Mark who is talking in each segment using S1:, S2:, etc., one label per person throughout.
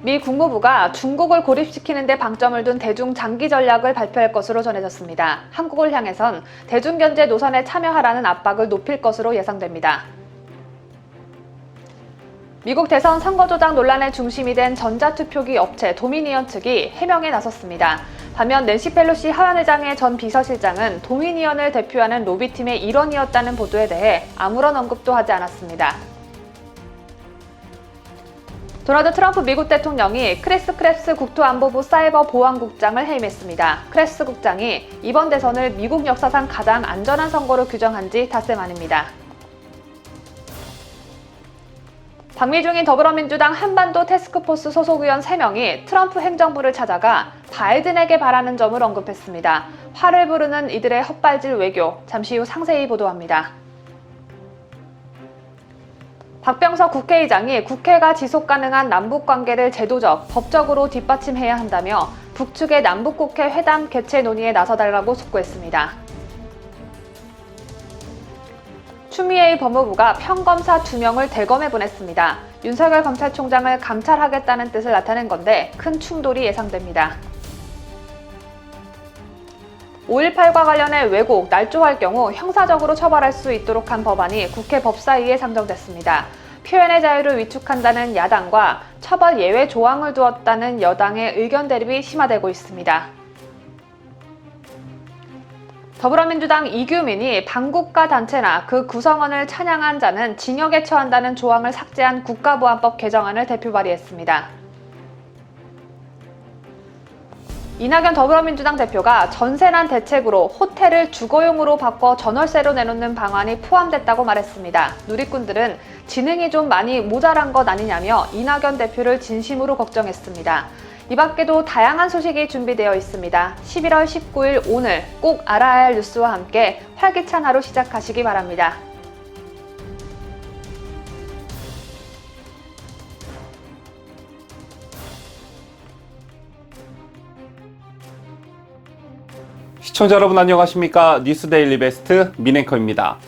S1: 미 국무부가 중국을 고립시키는 데 방점을 둔 대중 장기 전략을 발표할 것으로 전해졌습니다. 한국을 향해선 대중경제 노선에 참여하라는 압박을 높일 것으로 예상됩니다. 미국 대선 선거조작 논란의 중심이 된 전자투표기 업체 도미니언 측이 해명에 나섰습니다. 반면 낸시 펠로시 하원의장의 전 비서실장은 도미니언을 대표하는 로비팀의 일원이었다는 보도에 대해 아무런 언급도 하지 않았습니다. 도널드 트럼프 미국 대통령이 크리스 크랩스 국토안보부 사이버보안국장을 해임했습니다. 크랩스 국장이 이번 대선을 미국 역사상 가장 안전한 선거로 규정한 지 닷새 만입니다. 방미 중인 더불어민주당 한반도 태스크포스 소속 의원 3명이 트럼프 행정부를 찾아가 바이든에게 바라는 점을 언급했습니다. 화를 부르는 이들의 헛발질 외교, 잠시 후 상세히 보도합니다. 박병석 국회의장이 국회가 지속가능한 남북관계를 제도적, 법적으로 뒷받침해야 한다며 북측의 남북국회 회담 개최 논의에 나서달라고 촉구했습니다. 추미애 법무부가 평검사 2명을 대검에 보냈습니다. 윤석열 검찰총장을 감찰하겠다는 뜻을 나타낸 건데 큰 충돌이 예상됩니다. 5.18과 관련해 왜곡, 날조할 경우 형사적으로 처벌할 수 있도록 한 법안이 국회 법사위에 상정됐습니다. 표현의 자유를 위축한다는 야당과 처벌 예외 조항을 두었다는 여당의 의견 대립이 심화되고 있습니다. 더불어민주당 이규민이 반국가 단체나 그 구성원을 찬양한 자는 징역에 처한다는 조항을 삭제한 국가보안법 개정안을 대표 발의했습니다. 이낙연 더불어민주당 대표가 전세난 대책으로 호텔을 주거용으로 바꿔 전월세로 내놓는 방안이 포함됐다고 말했습니다. 누리꾼들은 지능이 좀 많이 모자란 것 아니냐며 이낙연 대표를 진심으로 걱정했습니다. 이 밖에도 다양한 소식이 준비되어 있습니다. 11월 19일 오늘 꼭 알아야 할 뉴스와 함께 활기찬 하루 시작하시기 바랍니다.
S2: 시청자 여러분 안녕하십니까? 뉴스데일리 베스트 민앵커입니다.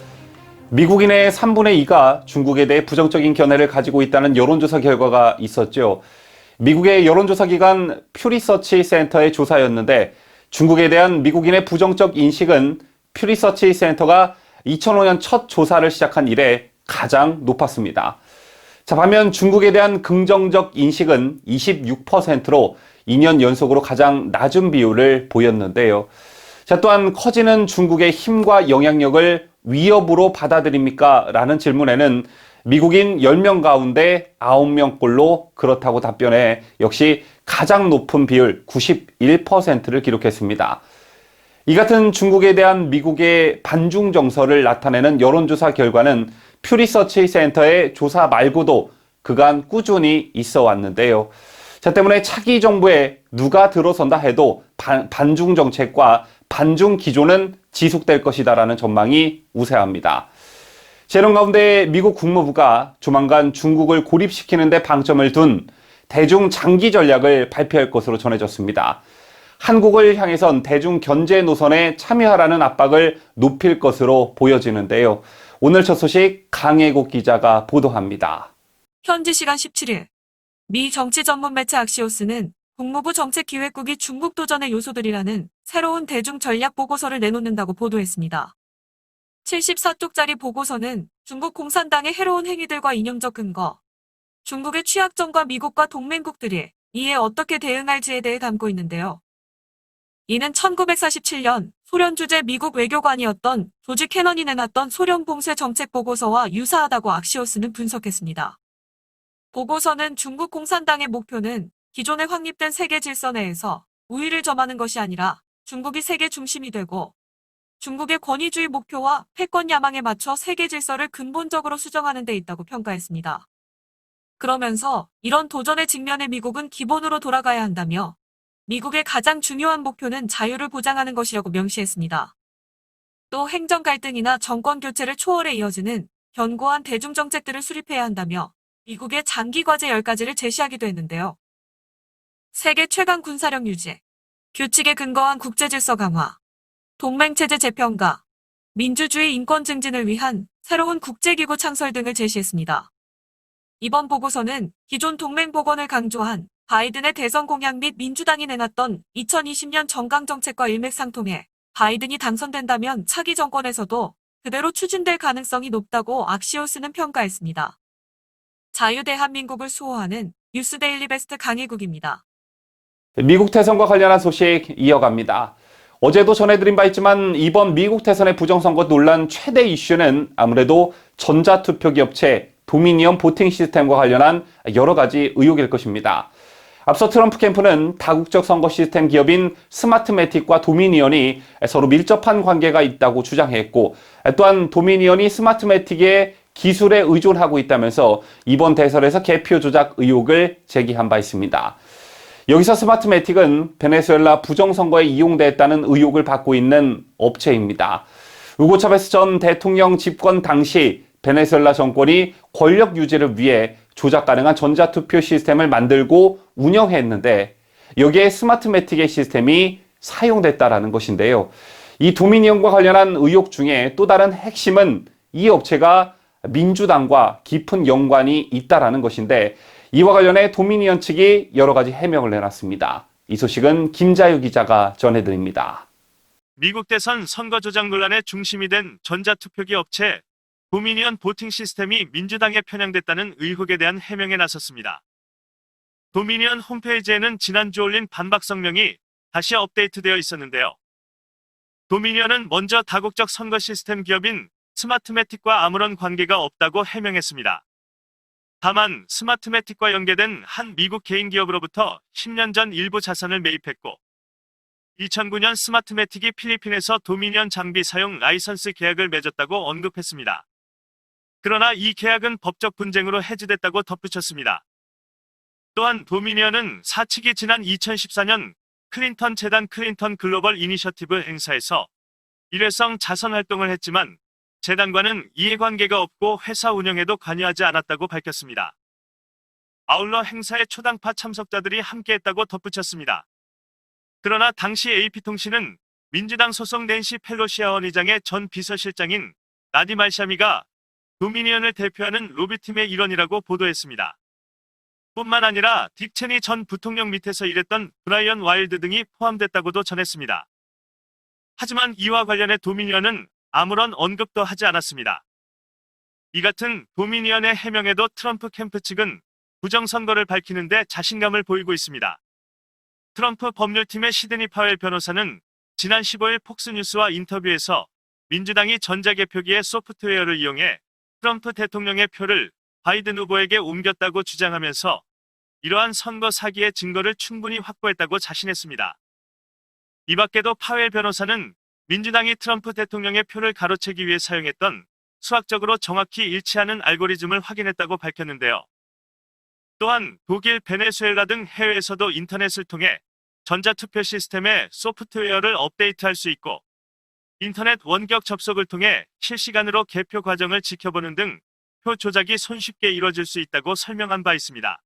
S2: 미국인의 3분의 2가 중국에 대해 부정적인 견해를 가지고 있다는 여론조사 결과가 있었죠. 미국의 여론조사 기관 퓨리서치 센터의 조사였는데 중국에 대한 미국인의 부정적 인식은 퓨리서치 센터가 2005년 첫 조사를 시작한 이래 가장 높았습니다. 자, 반면 중국에 대한 긍정적 인식은 26%로 2년 연속으로 가장 낮은 비율을 보였는데요. 자, 또한 커지는 중국의 힘과 영향력을 위협으로 받아들입니까? 라는 질문에는 미국인 10명 가운데 9명꼴로 그렇다고 답변해 역시 가장 높은 비율 91%를 기록했습니다. 이 같은 중국에 대한 미국의 반중 정서를 나타내는 여론조사 결과는 퓨리서치 센터의 조사 말고도 그간 꾸준히 있어 왔는데요. 자, 때문에 차기 정부에 누가 들어선다 해도 반중 정책과 반중 기조는 지속될 것이다라는 전망이 우세합니다. 이런 가운데 미국 국무부가 조만간 중국을 고립시키는 데 방점을 둔 대중 장기 전략을 발표할 것으로 전해졌습니다. 한국을 향해선 대중 견제 노선에 참여하라는 압박을 높일 것으로 보여지는데요. 오늘 첫 소식 강혜국 기자가 보도합니다.
S3: 현지 시간 17일 미 정치 전문 매체 악시오스는 국무부 정책기획국이 중국 도전의 요소들이라는 새로운 대중 전략 보고서를 내놓는다고 보도했습니다. 74쪽짜리 보고서는 중국 공산당의 해로운 행위들과 이념적 근거, 중국의 취약점과 미국과 동맹국들이 이에 어떻게 대응할지에 대해 담고 있는데요. 이는 1947년 소련 주재 미국 외교관이었던 조지 캐넌이 내놨던 소련 봉쇄 정책 보고서와 유사하다고 악시오스는 분석했습니다. 보고서는 중국 공산당의 목표는 기존에 확립된 세계 질서 내에서 우위를 점하는 것이 아니라 중국이 세계 중심이 되고 중국의 권위주의 목표와 패권 야망에 맞춰 세계 질서를 근본적으로 수정하는 데 있다고 평가했습니다. 그러면서 이런 도전에 직면해 미국은 기본으로 돌아가야 한다며 미국의 가장 중요한 목표는 자유를 보장하는 것이라고 명시했습니다. 또 행정 갈등이나 정권 교체를 초월해 이어지는 견고한 대중정책들을 수립해야 한다며 미국의 장기 과제 10가지를 제시하기도 했는데요. 세계 최강 군사력 유지, 규칙에 근거한 국제질서 강화, 동맹체제 재평가, 민주주의 인권 증진을 위한 새로운 국제기구 창설 등을 제시했습니다. 이번 보고서는 기존 동맹 복원을 강조한 바이든의 대선 공약 및 민주당이 내놨던 2020년 정강정책과 일맥상통해 바이든이 당선된다면 차기 정권에서도 그대로 추진될 가능성이 높다고 악시오스는 평가했습니다. 자유대한민국을 수호하는 뉴스데일리 베스트 강희국입니다.
S2: 미국 대선과 관련한 소식 이어갑니다. 어제도 전해드린 바 있지만 이번 미국 대선의 부정선거 논란 최대 이슈는 아무래도 전자투표기 업체 도미니언 보팅 시스템과 관련한 여러 가지 의혹일 것입니다. 앞서 트럼프 캠프는 다국적 선거 시스템 기업인 스마트매틱과 도미니언이 서로 밀접한 관계가 있다고 주장했고, 또한 도미니언이 스마트매틱의 기술에 의존하고 있다면서 이번 대선에서 개표 조작 의혹을 제기한 바 있습니다. 여기서 스마트매틱은 베네수엘라 부정선거에 이용됐다는 의혹을 받고 있는 업체입니다. 우고 차베스 전 대통령 집권 당시 베네수엘라 정권이 권력 유지를 위해 조작 가능한 전자투표 시스템을 만들고 운영했는데 여기에 스마트매틱의 시스템이 사용됐다라는 것인데요. 이 도미니언과 관련한 의혹 중에 또 다른 핵심은 이 업체가 민주당과 깊은 연관이 있다라는 것인데 이와 관련해 도미니언 측이 여러 가지 해명을 내놨습니다. 이 소식은 김자유 기자가 전해드립니다.
S4: 미국 대선 선거 조작 논란의 중심이 된 전자투표기 업체 도미니언 보팅 시스템이 민주당에 편향됐다는 의혹에 대한 해명에 나섰습니다. 도미니언 홈페이지에는 지난주 올린 반박 성명이 다시 업데이트되어 있었는데요. 도미니언은 먼저 다국적 선거 시스템 기업인 스마트매틱과 아무런 관계가 없다고 해명했습니다. 다만 스마트매틱과 연계된 한 미국 개인 기업으로부터 10년 전 일부 자산을 매입했고 2009년 스마트매틱이 필리핀에서 도미니언 장비 사용 라이선스 계약을 맺었다고 언급했습니다. 그러나 이 계약은 법적 분쟁으로 해지됐다고 덧붙였습니다. 또한 도미니언은 사측이 지난 2014년 클린턴 재단 클린턴 글로벌 이니셔티브 행사에서 일회성 자선 활동을 했지만 재단과는 이해관계가 없고 회사 운영에도 관여하지 않았다고 밝혔습니다. 아울러 행사에 초당파 참석자들이 함께했다고 덧붙였습니다. 그러나 당시 AP통신은 민주당 소속 낸시 펠로시 하원의장의 전 비서실장인 나디 말샤미가 도미니언을 대표하는 로비팀의 일원이라고 보도했습니다. 뿐만 아니라 딕 체니 전 부통령 밑에서 일했던 브라이언 와일드 등이 포함됐다고도 전했습니다. 하지만 이와 관련해 도미니언은 아무런 언급도 하지 않았습니다. 이 같은 도미니언의 해명에도 트럼프 캠프 측은 부정선거를 밝히는데 자신감을 보이고 있습니다. 트럼프 법률팀의 시드니 파웰 변호사는 지난 15일 폭스뉴스와 인터뷰에서 민주당이 전자개표기의 소프트웨어를 이용해 트럼프 대통령의 표를 바이든 후보에게 옮겼다고 주장하면서 이러한 선거 사기의 증거를 충분히 확보했다고 자신했습니다. 이 밖에도 파웰 변호사는 민주당이 트럼프 대통령의 표를 가로채기 위해 사용했던 수학적으로 정확히 일치하는 알고리즘을 확인했다고 밝혔는데요. 또한 독일, 베네수엘라 등 해외에서도 인터넷을 통해 전자투표 시스템의 소프트웨어를 업데이트할 수 있고 인터넷 원격 접속을 통해 실시간으로 개표 과정을 지켜보는 등 표 조작이 손쉽게 이뤄질 수 있다고 설명한 바 있습니다.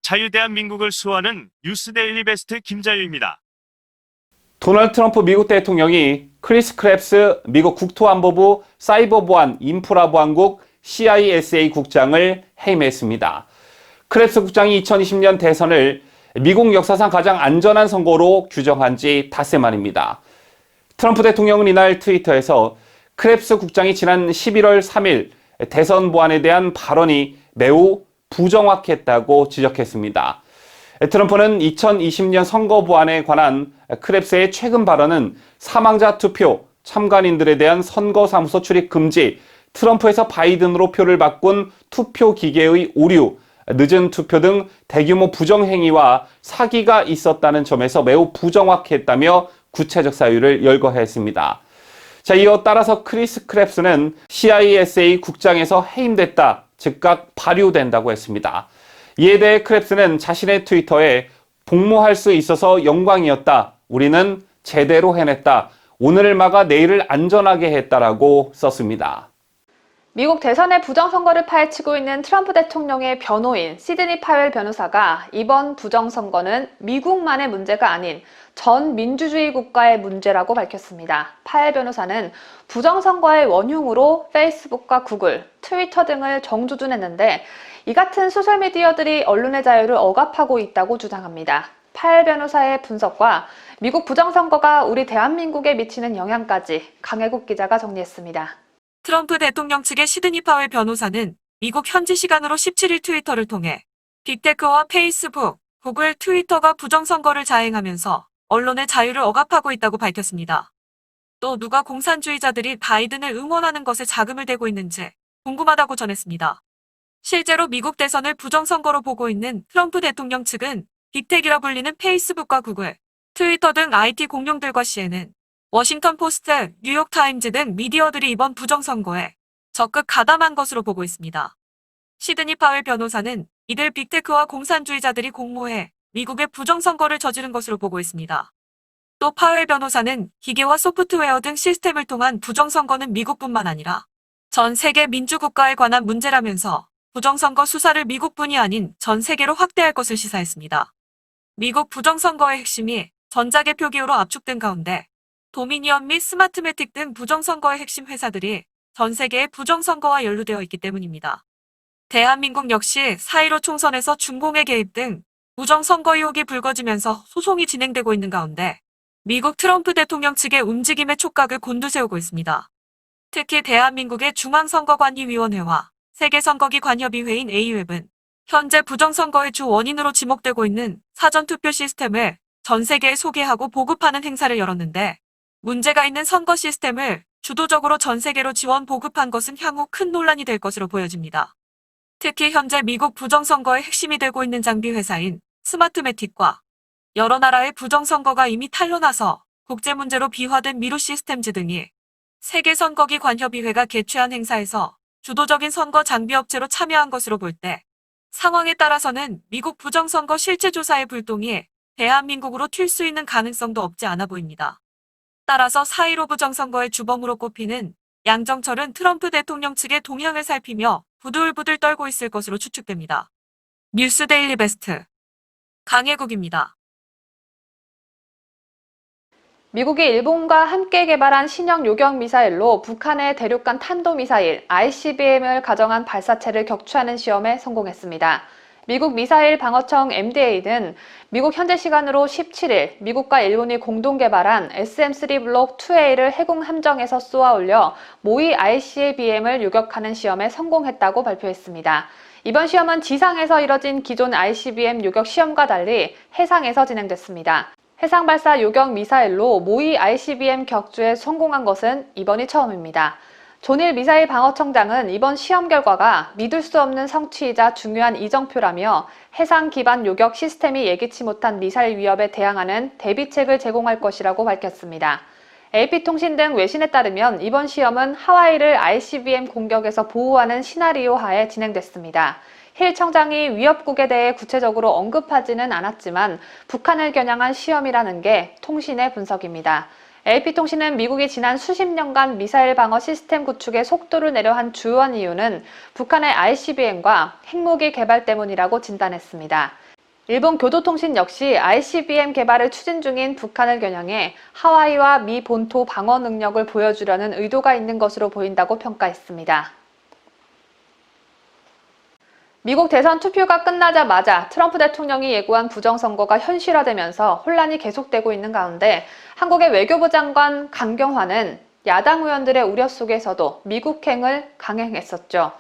S4: 자유대한민국을 수호하는 뉴스데일리 베스트 김자유입니다.
S2: 도널드 트럼프 미국 대통령이 크리스 크랩스 미국 국토안보부 사이버보안 인프라보안국 CISA 국장을 해임했습니다. 크랩스 국장이 2020년 대선을 미국 역사상 가장 안전한 선거로 규정한 지 닷새 만입니다. 트럼프 대통령은 이날 트위터에서 크랩스 국장이 지난 11월 3일 대선 보안에 대한 발언이 매우 부정확했다고 지적했습니다. 트럼프는 2020년 선거 보안에 관한 크랩스의 최근 발언은 사망자 투표, 참관인들에 대한 선거사무소 출입 금지, 트럼프에서 바이든으로 표를 바꾼 투표 기계의 오류, 늦은 투표 등 대규모 부정행위와 사기가 있었다는 점에서 매우 부정확했다며 구체적 사유를 열거했습니다. 자, 이어 따라서 크리스 크랩스는 CISA 국장에서 해임됐다, 즉각 발효된다고 했습니다. 이에 대해 크랩스는 자신의 트위터에 복무할 수 있어서 영광이었다. 우리는 제대로 해냈다. 오늘을 막아 내일을 안전하게 했다라고 썼습니다.
S1: 미국 대선의 부정선거를 파헤치고 있는 트럼프 대통령의 변호인 시드니 파웰 변호사가 이번 부정선거는 미국만의 문제가 아닌 전 민주주의 국가의 문제라고 밝혔습니다. 파웰 변호사는 부정선거의 원흉으로 페이스북과 구글, 트위터 등을 정주준했는데 이 같은 소셜미디어들이 언론의 자유를 억압하고 있다고 주장합니다. 파엘 변호사의 분석과 미국 부정선거가 우리 대한민국에 미치는 영향까지 강혜국 기자가 정리했습니다.
S3: 트럼프 대통령 측의 시드니 파웰 변호사는 미국 현지 시간으로 17일 트위터를 통해 빅테크와 페이스북, 구글, 트위터가 부정선거를 자행하면서 언론의 자유를 억압하고 있다고 밝혔습니다. 또 누가 공산주의자들이 바이든을 응원하는 것에 자금을 대고 있는지 궁금하다고 전했습니다. 실제로 미국 대선을 부정선거로 보고 있는 트럼프 대통령 측은 빅텍이라 불리는 페이스북과 구글, 트위터 등 IT 공룡들과 CNN, 워싱턴 포스트, 뉴욕타임즈 등 미디어들이 이번 부정선거에 적극 가담한 것으로 보고 있습니다. 시드니 파웰 변호사는 이들 빅테크와 공산주의자들이 공모해 미국의 부정선거를 저지른 것으로 보고 있습니다. 또 파웰 변호사는 기계와 소프트웨어 등 시스템을 통한 부정선거는 미국뿐만 아니라 전 세계 민주국가에 관한 문제라면서 부정선거 수사를 미국뿐이 아닌 전 세계로 확대할 것을 시사했습니다. 미국 부정선거의 핵심이 전자개표 기호로 압축된 가운데 도미니언 및 스마트매틱 등 부정선거의 핵심 회사들이 전 세계의 부정선거와 연루되어 있기 때문입니다. 대한민국 역시 4.15 총선에서 중공의 개입 등 부정선거 의혹이 불거지면서 소송이 진행되고 있는 가운데 미국 트럼프 대통령 측의 움직임에 촉각을 곤두세우고 있습니다. 특히 대한민국의 중앙선거관리위원회와 세계선거기관협의회인 AUWeb은 현재 부정선거의 주 원인으로 지목되고 있는 사전투표 시스템을 전 세계에 소개하고 보급하는 행사를 열었는데 문제가 있는 선거 시스템을 주도적으로 전 세계로 지원 보급한 것은 향후 큰 논란이 될 것으로 보여집니다. 특히 현재 미국 부정선거의 핵심이 되고 있는 장비 회사인 스마트매틱과 여러 나라의 부정선거가 이미 탄로나서 국제문제로 비화된 미루 시스템즈 등이 세계선거기관협의회가 개최한 행사에서 주도적인 선거 장비업체로 참여한 것으로 볼 때 상황에 따라서는 미국 부정선거 실체조사의 불똥이 대한민국으로 튈 수 있는 가능성도 없지 않아 보입니다. 따라서 4.15 부정선거의 주범으로 꼽히는 양정철은 트럼프 대통령 측의 동향을 살피며 부들부들 떨고 있을 것으로 추측됩니다. 뉴스데일리 베스트 강혜국입니다.
S1: 미국이 일본과 함께 개발한 신형 요격 미사일로 북한의 대륙간 탄도미사일 ICBM을 가정한 발사체를 격추하는 시험에 성공했습니다. 미국 미사일 방어청 MDA는 미국 현재 시간으로 17일 미국과 일본이 공동 개발한 SM-3 블록 2A를 해군 함정에서 쏘아 올려 모의 ICBM을 요격하는 시험에 성공했다고 발표했습니다. 이번 시험은 지상에서 이뤄진 기존 ICBM 요격 시험과 달리 해상에서 진행됐습니다. 해상 발사 요격 미사일로 모의 ICBM 격추에 성공한 것은 이번이 처음입니다. 존일 미사일 방어청장은 이번 시험 결과가 믿을 수 없는 성취이자 중요한 이정표라며 해상 기반 요격 시스템이 예기치 못한 미사일 위협에 대항하는 대비책을 제공할 것이라고 밝혔습니다. AP통신 등 외신에 따르면 이번 시험은 하와이를 ICBM 공격에서 보호하는 시나리오 하에 진행됐습니다. 힐 청장이 위협국에 대해 구체적으로 언급하지는 않았지만 북한을 겨냥한 시험이라는 게 통신의 분석입니다. AP통신은 미국이 지난 수십 년간 미사일 방어 시스템 구축에 속도를 내려 한 주요한 이유는 북한의 ICBM과 핵무기 개발 때문이라고 진단했습니다. 일본 교도통신 역시 ICBM 개발을 추진 중인 북한을 겨냥해 하와이와 미 본토 방어 능력을 보여주려는 의도가 있는 것으로 보인다고 평가했습니다. 미국 대선 투표가 끝나자마자 트럼프 대통령이 예고한 부정선거가 현실화되면서 혼란이 계속되고 있는 가운데 한국의 외교부 장관 강경화는 야당 의원들의 우려 속에서도 미국행을 강행했었죠.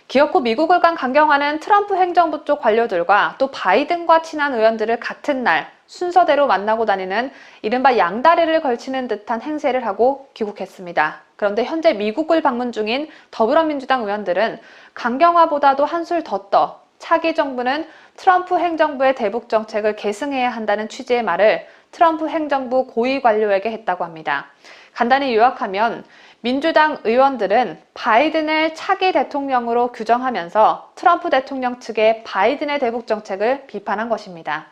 S1: 기어코 미국을 간 강경화는 트럼프 행정부 쪽 관료들과 또 바이든과 친한 의원들을 같은 날 순서대로 만나고 다니는 이른바 양다리를 걸치는 듯한 행세를 하고 귀국했습니다. 그런데 현재 미국을 방문 중인 더불어민주당 의원들은 강경화보다도 한술 더 떠 차기 정부는 트럼프 행정부의 대북 정책을 계승해야 한다는 취지의 말을 트럼프 행정부 고위 관료에게 했다고 합니다. 간단히 요약하면 민주당 의원들은 바이든을 차기 대통령으로 규정하면서 트럼프 대통령 측의 바이든의 대북 정책을 비판한 것입니다.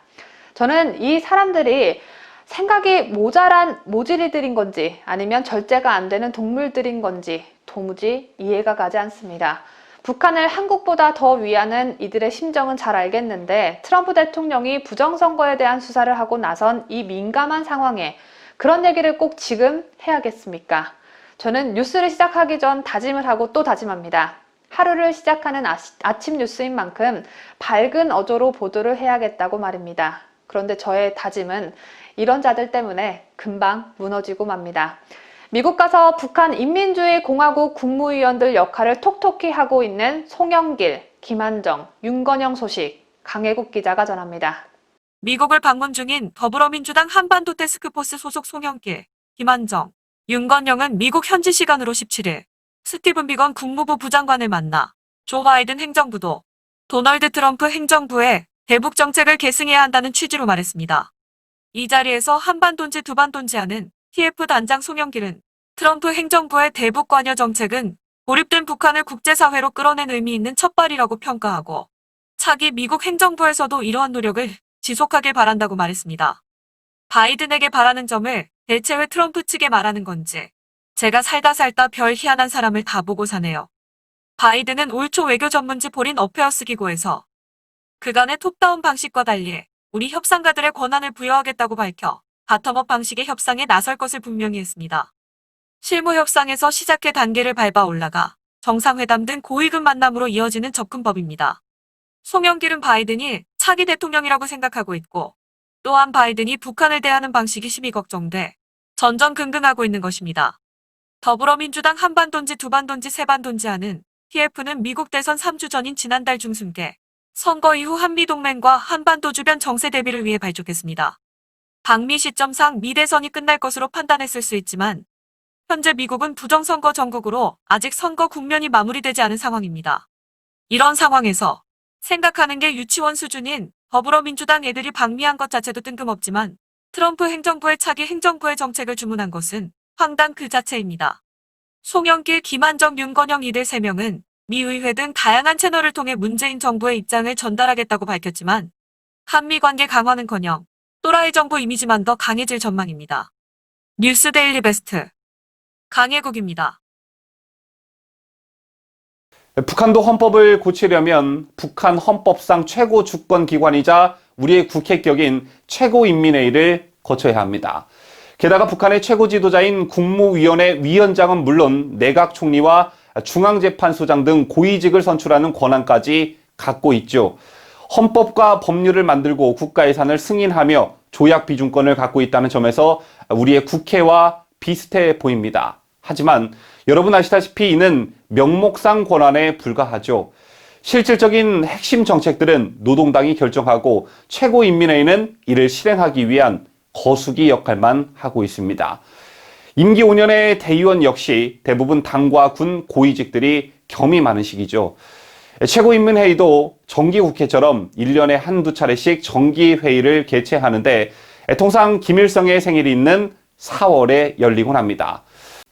S1: 저는 이 사람들이 생각이 모자란 모질이들인 건지 아니면 절제가 안 되는 동물들인 건지 도무지 이해가 가지 않습니다. 북한을 한국보다 더 위하는 이들의 심정은 잘 알겠는데 트럼프 대통령이 부정선거에 대한 수사를 하고 나선 이 민감한 상황에 그런 얘기를 꼭 지금 해야겠습니까? 저는 뉴스를 시작하기 전 다짐을 하고 또 다짐합니다. 하루를 시작하는 아침 뉴스인 만큼 밝은 어조로 보도를 해야겠다고 말입니다. 그런데 저의 다짐은 이런 자들 때문에 금방 무너지고 맙니다. 미국 가서 북한 인민주의 공화국 국무위원들 역할을 톡톡히 하고 있는 송영길, 김한정, 윤건영 소식 강혜국 기자가 전합니다.
S3: 미국을 방문 중인 더불어민주당 한반도 태스크포스 소속 송영길, 김한정, 윤건영은 미국 현지 시간으로 17일 스티븐 비건 국무부 부장관을 만나 조 바이든 행정부도 도널드 트럼프 행정부의 대북 정책을 계승해야 한다는 취지로 말했습니다. 이 자리에서 한반도인지 두반도인지하는 TF 단장 송영길은 트럼프 행정부의 대북 관여 정책은 고립된 북한을 국제사회로 끌어낸 의미 있는 첫발이라고 평가하고 차기 미국 행정부에서도 이러한 노력을 지속하길 바란다고 말했습니다. 바이든에게 바라는 점을 대체 왜 트럼프 측에 말하는 건지 제가 살다 별 희한한 사람을 다 보고 사네요. 바이든은 올 초 외교 전문지 포린 어페어스 기고에서 그간의 톱다운 방식과 달리 우리 협상가들의 권한을 부여하겠다고 밝혀 바텀업 방식의 협상에 나설 것을 분명히 했습니다. 실무 협상에서 시작해 단계를 밟아 올라가 정상회담 등 고위급 만남으로 이어지는 접근법입니다. 송영길은 바이든이 차기 대통령이라고 생각하고 있고 또한 바이든이 북한을 대하는 방식이 심히 걱정돼 전전긍긍하고 있는 것입니다. 더불어민주당 한반도인지 두반도인지 세반도인지 하는 TF는 미국 대선 3주 전인 지난달 중순께 선거 이후 한미동맹과 한반도 주변 정세 대비를 위해 발족했습니다. 방미 시점상 미 대선이 끝날 것으로 판단했을 수 있지만 현재 미국은 부정선거 전국으로 아직 선거 국면이 마무리되지 않은 상황입니다. 이런 상황에서 생각하는 게 유치원 수준인 더불어민주당 애들이 방미한 것 자체도 뜬금없지만 트럼프 행정부의 차기 행정부의 정책을 주문한 것은 황당 그 자체입니다. 송영길, 김한정, 윤건영 이들 3명은 미 의회 등 다양한 채널을 통해 문재인 정부의 입장을 전달하겠다고 밝혔지만 한미 관계 강화는커녕 또라이 정부 이미지만 더 강해질 전망입니다. 뉴스데일리 베스트 강혜국입니다.
S2: 북한도 헌법을 고치려면 북한 헌법상 최고 주권기관이자 우리의 국회격인 최고인민회의를 거쳐야 합니다. 게다가 북한의 최고 지도자인 국무위원회 위원장은 물론 내각 총리와 중앙재판소장 등 고위직을 선출하는 권한까지 갖고 있죠. 헌법과 법률을 만들고 국가 예산을 승인하며 조약 비준권을 갖고 있다는 점에서 우리의 국회와 비슷해 보입니다. 하지만 여러분 아시다시피 이는 명목상 권한에 불과하죠. 실질적인 핵심 정책들은 노동당이 결정하고 최고인민회의는 이를 실행하기 위한 거수기 역할만 하고 있습니다. 임기 5년의 대의원 역시 대부분 당과 군 고위직들이 겸이 많은 시기죠. 최고인민회의도 정기국회처럼 1년에 한두 차례씩 정기회의를 개최하는데 통상 김일성의 생일이 있는 4월에 열리곤 합니다.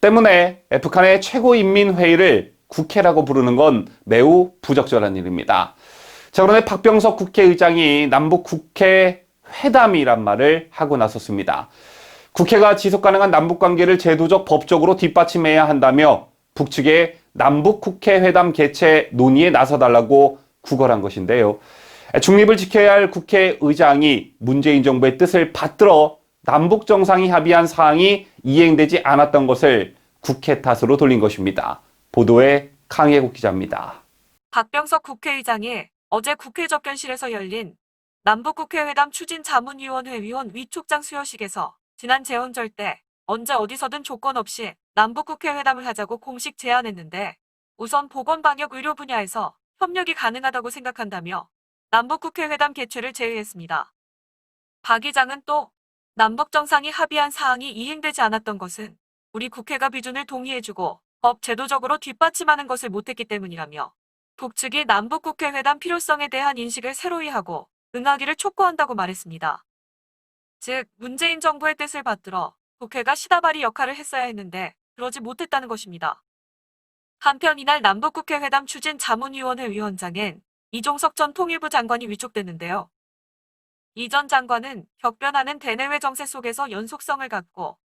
S2: 때문에 북한의 최고인민회의를 국회라고 부르는 건 매우 부적절한 일입니다. 자, 그런데 박병석 국회의장이 남북국회 회담이란 말을 하고 나섰습니다. 국회가 지속가능한 남북관계를 제도적 법적으로 뒷받침해야 한다며 북측에 남북국회 회담 개최 논의에 나서달라고 구걸한 것인데요. 중립을 지켜야 할 국회의장이 문재인 정부의 뜻을 받들어 남북 정상이 합의한 사항이 이행되지 않았던 것을 국회 탓으로 돌린 것입니다. 보도에 강혜국 기자입니다.
S3: 박병석 국회의장이 어제 국회 접견실에서 열린 남북국회회담 추진자문위원회 위원 위촉장 수여식에서 지난 재헌절 때 언제 어디서든 조건 없이 남북국회회담을 하자고 공식 제안했는데 우선 보건방역의료 분야에서 협력이 가능하다고 생각한다며 남북국회회담 개최를 제의했습니다. 박 의장은 또 남북정상이 합의한 사항이 이행되지 않았던 것은 우리 국회가 비준을 동의해주고 법 제도적으로 뒷받침하는 것을 못했기 때문이라며 북측이 남북국회회담 필요성에 대한 인식을 새로이 하고 응하기를 촉구한다고 말했습니다. 즉 문재인 정부의 뜻을 받들어 국회가 시다바리 역할을 했어야 했는데 그러지 못했다는 것입니다. 한편 이날 남북국회회담 추진자문위원회 위원장엔 이종석 전 통일부 장관이 위촉됐는데요. 이 전 장관은 격변하는 대내외 정세 속에서 연속성을 갖고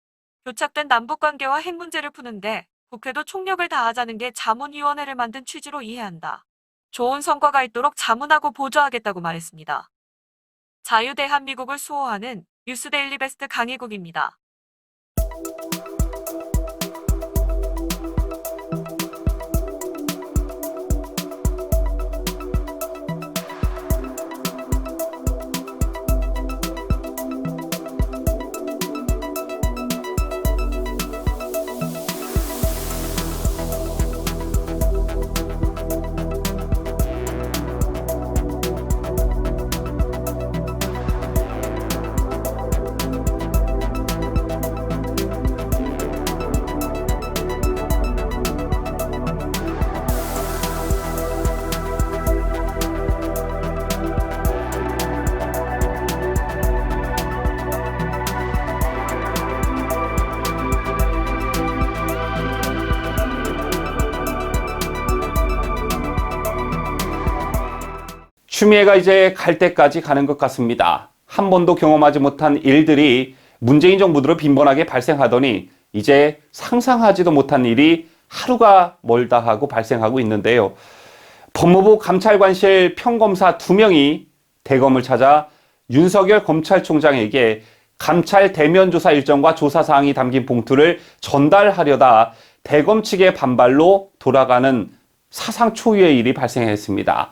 S3: 교착된 남북관계와 핵 문제를 푸는데 국회도 총력을 다하자는 게 자문위원회를 만든 취지로 이해한다. 좋은 성과가 있도록 자문하고 보조하겠다고 말했습니다. 자유대한민국을 수호하는 뉴스데일리 베스트 강혜국입니다.
S2: 추미애가 이제 갈 때까지 가는 것 같습니다. 한 번도 경험하지 못한 일들이 문재인 정부 들어 빈번하게 발생하더니 이제 상상하지도 못한 일이 하루가 멀다 하고 발생하고 있는데요. 법무부 감찰관실 평검사 2명이 대검을 찾아 윤석열 검찰총장에게 감찰 대면 조사 일정과 조사 사항이 담긴 봉투를 전달하려다 대검 측의 반발로 돌아가는 사상 초유의 일이 발생했습니다.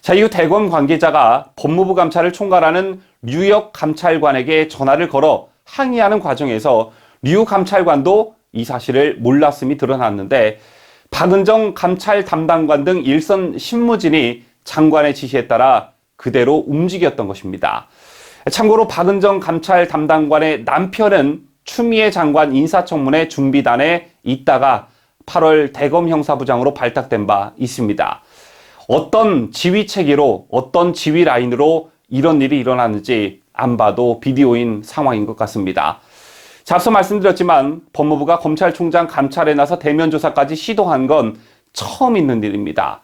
S2: 자, 이후 대검 관계자가 법무부 감찰을 총괄하는 류혁 감찰관에게 전화를 걸어 항의하는 과정에서 류 감찰관도 이 사실을 몰랐음이 드러났는데 박은정 감찰 담당관 등 일선 실무진이 장관의 지시에 따라 그대로 움직였던 것입니다. 참고로 박은정 감찰 담당관의 남편은 추미애 장관 인사청문회 준비단에 있다가 8월 대검 형사부장으로 발탁된 바 있습니다. 어떤 지휘 체계로, 어떤 지휘 라인으로 이런 일이 일어났는지 안 봐도 비디오인 상황인 것 같습니다. 자, 앞서 말씀드렸지만 법무부가 검찰총장 감찰에 나서 대면 조사까지 시도한 건 처음 있는 일입니다.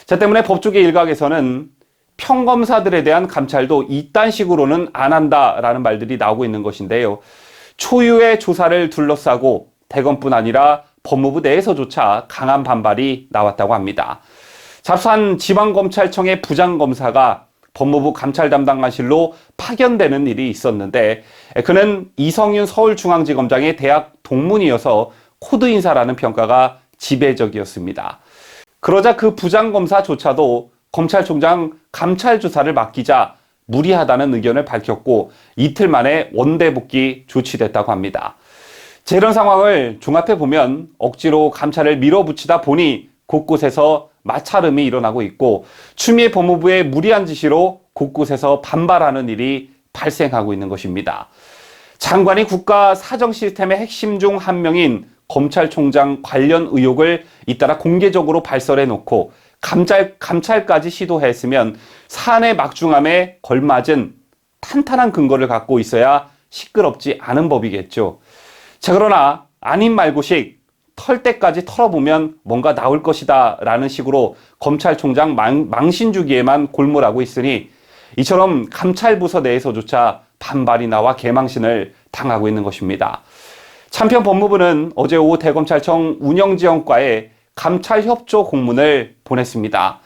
S2: 자, 때문에 법조계 일각에서는 평검사들에 대한 감찰도 이딴 식으로는 안 한다라는 말들이 나오고 있는 것인데요. 초유의 조사를 둘러싸고 대검뿐 아니라 법무부 내에서조차 강한 반발이 나왔다고 합니다. 잡산 지방검찰청의 부장검사가 법무부 감찰 담당관실로 파견되는 일이 있었는데 그는 이성윤 서울중앙지검장의 대학 동문이어서 코드 인사라는 평가가 지배적이었습니다. 그러자 그 부장검사조차도 검찰총장 감찰 조사를 맡기자 무리하다는 의견을 밝혔고 이틀 만에 원대 복귀 조치됐다고 합니다. 이런 상황을 종합해 보면 억지로 감찰을 밀어붙이다 보니 곳곳에서 마찰음이 일어나고 있고 추미애 법무부의 무리한 지시로 곳곳에서 반발하는 일이 발생하고 있는 것입니다. 장관이 국가 사정 시스템의 핵심 중 한 명인 검찰총장 관련 의혹을 잇따라 공개적으로 발설해 놓고 감찰까지 시도했으면 사안의 막중함에 걸맞은 탄탄한 근거를 갖고 있어야 시끄럽지 않은 법이겠죠. 자, 그러나 아닌 말고식 털 때까지 털어보면 뭔가 나올 것이다 라는 식으로 검찰총장 망신 주기에만 골몰하고 있으니 이처럼 감찰부서 내에서조차 반발이 나와 개망신을 당하고 있는 것입니다. 참편 법무부는 어제 오후 대검찰청 운영지원과에 감찰협조 공문을 보냈습니다.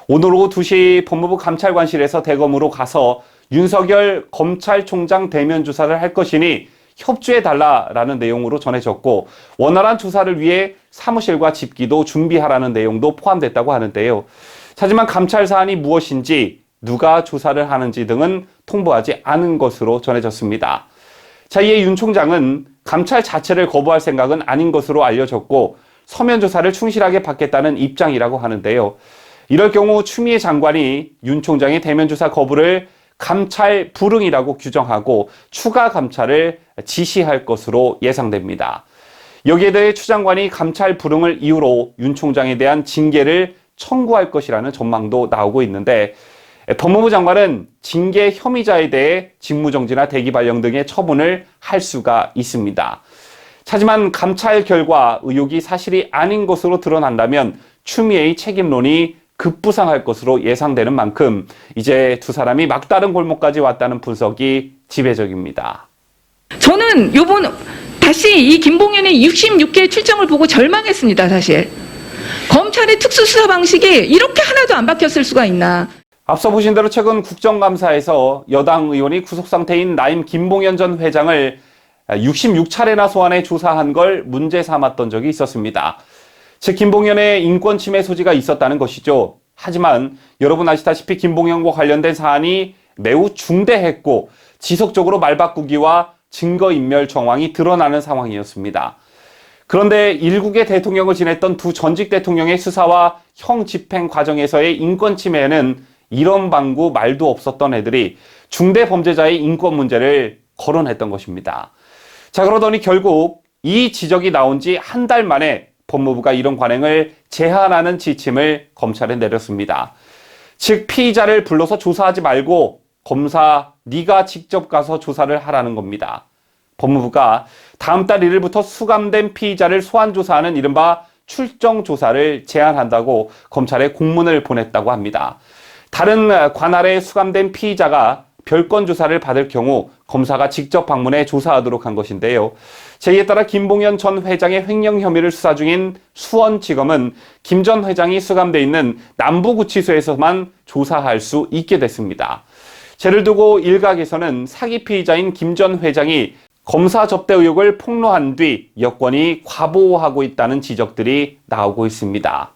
S2: 오늘 오후 2시 법무부 감찰관실에서 대검으로 가서 윤석열 검찰총장 대면 조사를 할 것이니 협조해달라라는 내용으로 전해졌고 원활한 조사를 위해 사무실과 집기도 준비하라는 내용도 포함됐다고 하는데요. 하지만 감찰 사안이 무엇인지 누가 조사를 하는지 등은 통보하지 않은 것으로 전해졌습니다. 자, 이에 윤 총장은 감찰 자체를 거부할 생각은 아닌 것으로 알려졌고 서면 조사를 충실하게 받겠다는 입장이라고 하는데요. 이럴 경우 추미애 장관이 윤 총장의 대면 조사 거부를 감찰 불응이라고 규정하고 추가 감찰을 지시할 것으로 예상됩니다. 여기에 대해 추 장관이 감찰 불응을 이유로 윤 총장에 대한 징계를 청구할 것이라는 전망도 나오고 있는데 법무부 장관은 징계 혐의자에 대해 직무정지나 대기 발령 등의 처분을 할 수가 있습니다. 하지만 감찰 결과 의혹이 사실이 아닌 것으로 드러난다면 추미애의 책임론이 급부상할 것으로 예상되는 만큼 이제 두 사람이 막다른 골목까지 왔다는 분석이 지배적입니다.
S5: 저는 다시 이 김봉현의 66개 출정을 보고 절망했습니다, 사실. 검찰의 특수수사 방식이 이렇게 하나도 안 바뀌었을 수가 있나.
S2: 앞서 보신 대로 최근 국정감사에서 여당 의원이 구속 상태인 나임 김봉현 전 회장을 66차례나 소환해 조사한 걸 문제 삼았던 적이 있었습니다. 즉 김봉현의 인권 침해 소지가 있었다는 것이죠. 하지만 여러분 아시다시피 김봉현과 관련된 사안이 매우 중대했고 지속적으로 말 바꾸기와 증거인멸 정황이 드러나는 상황이었습니다. 그런데 일국의 대통령을 지냈던 두 전직 대통령의 수사와 형 집행 과정에서의 인권 침해에는 이런 방구 말도 없었던 애들이 중대 범죄자의 인권 문제를 거론했던 것입니다. 자, 그러더니 결국 이 지적이 나온 지 한 달 만에 법무부가 이런 관행을 제한하는 지침을 검찰에 내렸습니다. 즉 피의자를 불러서 조사하지 말고 검사 네가 직접 가서 조사를 하라는 겁니다. 법무부가 다음 달 1일부터 수감된 피의자를 소환 조사하는 이른바 출정 조사를 제한한다고 검찰에 공문을 보냈다고 합니다. 다른 관할에 수감된 피의자가 별건 조사를 받을 경우 검사가 직접 방문해 조사하도록 한 것인데요. 제이에 따라 김봉현 전 회장의 횡령 혐의를 수사 중인 수원지검은 김 전 회장이 수감돼 있는 남부구치소에서만 조사할 수 있게 됐습니다. 죄를 두고 일각에서는 사기 피의자인 김 전 회장이 검사 접대 의혹을 폭로한 뒤 여권이 과보하고 있다는 지적들이 나오고 있습니다.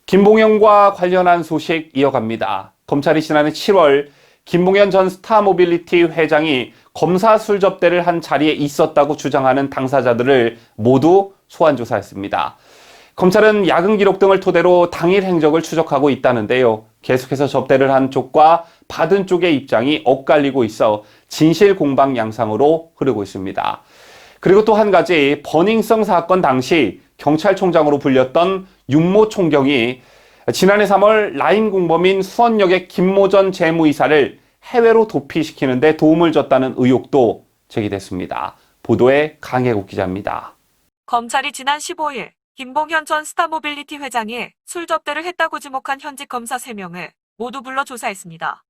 S2: 김봉현과 관련한 소식 이어갑니다. 검찰이 지난해 7월 김봉현 전 스타모빌리티 회장이 검사 술 접대를 한 자리에 있었다고 주장하는 당사자들을 모두 소환 조사했습니다. 검찰은 야근 기록 등을 토대로 당일 행적을 추적하고 있다는데요. 계속해서 접대를 한 쪽과 받은 쪽의 입장이 엇갈리고 있어 진실 공방 양상으로 흐르고 있습니다. 그리고 또 한 가지, 버닝썬 사건 당시 경찰총장으로 불렸던 윤모 총경이 지난해 3월 라임 공범인 수원역의 김모 전 재무이사를 해외로 도피시키는 데 도움을 줬다는 의혹도 제기됐습니다. 보도에 강혜국 기자입니다.
S3: 검찰이 지난 15일 김봉현 전 스타모빌리티 회장이 술 접대를 했다고 지목한 현직 검사 3명을 모두 불러 조사했습니다.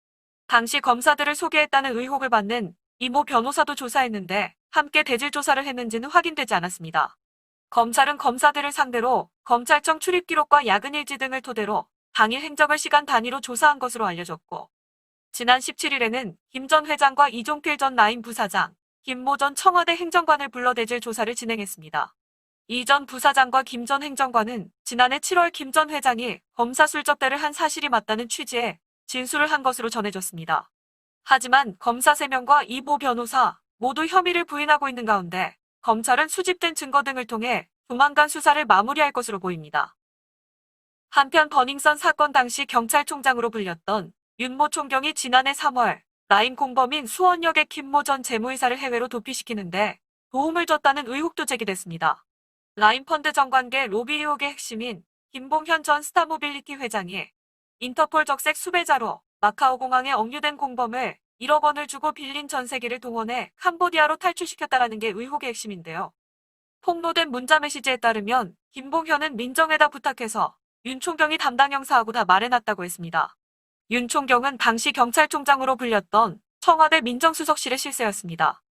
S3: 당시 검사들을 소개했다는 의혹을 받는 이모 변호사도 조사했는데 함께 대질 조사를 했는지는 확인되지 않았습니다. 검찰은 검사들을 상대로 검찰청 출입 기록과 야근 일지 등을 토대로 당일 행적을 시간 단위로 조사한 것으로 알려졌고, 지난 17일에는 김 전 회장과 이종필 전 라임 부사장, 김모 전 청와대 행정관을 불러 대질 조사를 진행했습니다. 이 전 부사장과 김 전 행정관은 지난해 7월 김 전 회장이 검사 술 접대를 한 사실이 맞다는 취지의 진술을 한 것으로 전해졌습니다. 하지만 검사 3명과 이모 변호사 모두 혐의를 부인하고 있는 가운데 검찰은 수집된 증거 등을 통해 조만간 수사를 마무리할 것으로 보입니다. 한편 버닝썬 사건 당시 경찰총장으로 불렸던 윤모 총경이 지난해 3월 라임 공범인 수원역의 김모 전 재무이사를 해외로 도피시키는데 도움을 줬다는 의혹도 제기됐습니다. 라임 펀드 정관계 로비 의혹의 핵심인 김봉현 전 스타모빌리티 회장이 인터폴 적색 수배자로 마카오 공항에 억류된 공범을 1억 원을 주고 빌린 전세기를 동원해 캄보디아로 탈출시켰다라는 게 의혹의 핵심인데요. 폭로된 문자 메시지에 따르면 김봉현은 민정에다 부탁해서 윤 총경이 담당 형사하고 다 말해놨다고 했습니다. 윤 총경은 당시 경찰총장으로 불렸던 청와대 민정수석실의 실세였습니다.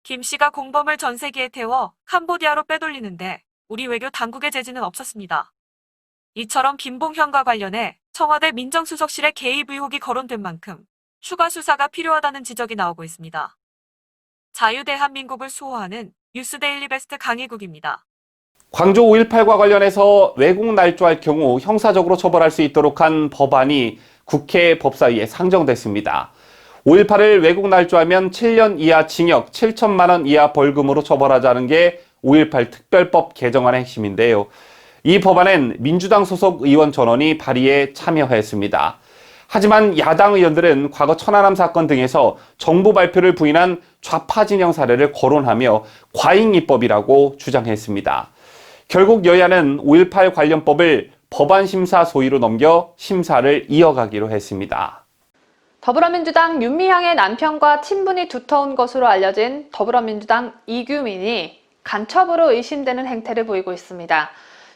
S3: 김 씨가 공범을 전세기에 태워 캄보디아로 빼돌리는데 우리 외교 당국의 제지는 없었습니다. 이처럼 김봉현과 관련해 청와대 민정수석실의 개입 의혹이 거론된 만큼 추가 수사가 필요하다는 지적이 나오고 있습니다. 자유대한민국을 수호하는 뉴스데일리 베스트 강희국입니다.
S2: 광주 5.18과 관련해서 왜곡 날조할 경우 형사적으로 처벌할 수 있도록 한 법안이 국회 법사위에 상정됐습니다. 5.18을 왜곡 날조하면 7년 이하 징역 7천만 원 이하 벌금으로 처벌하자는 게 5.18 특별법 개정안의 핵심인데요. 이 법안엔 민주당 소속 의원 전원이 발의에 참여했습니다. 하지만 야당 의원들은 과거 천안함 사건 등에서 정부 발표를 부인한 좌파 진영 사례를 거론하며 과잉 입법이라고 주장했습니다. 결국 여야는 5.18 관련법을 법안 심사 소위로 넘겨 심사를 이어가기로 했습니다.
S1: 더불어민주당 윤미향의 남편과 친분이 두터운 것으로 알려진 더불어민주당 이규민이 간첩으로 의심되는 행태를 보이고 있습니다.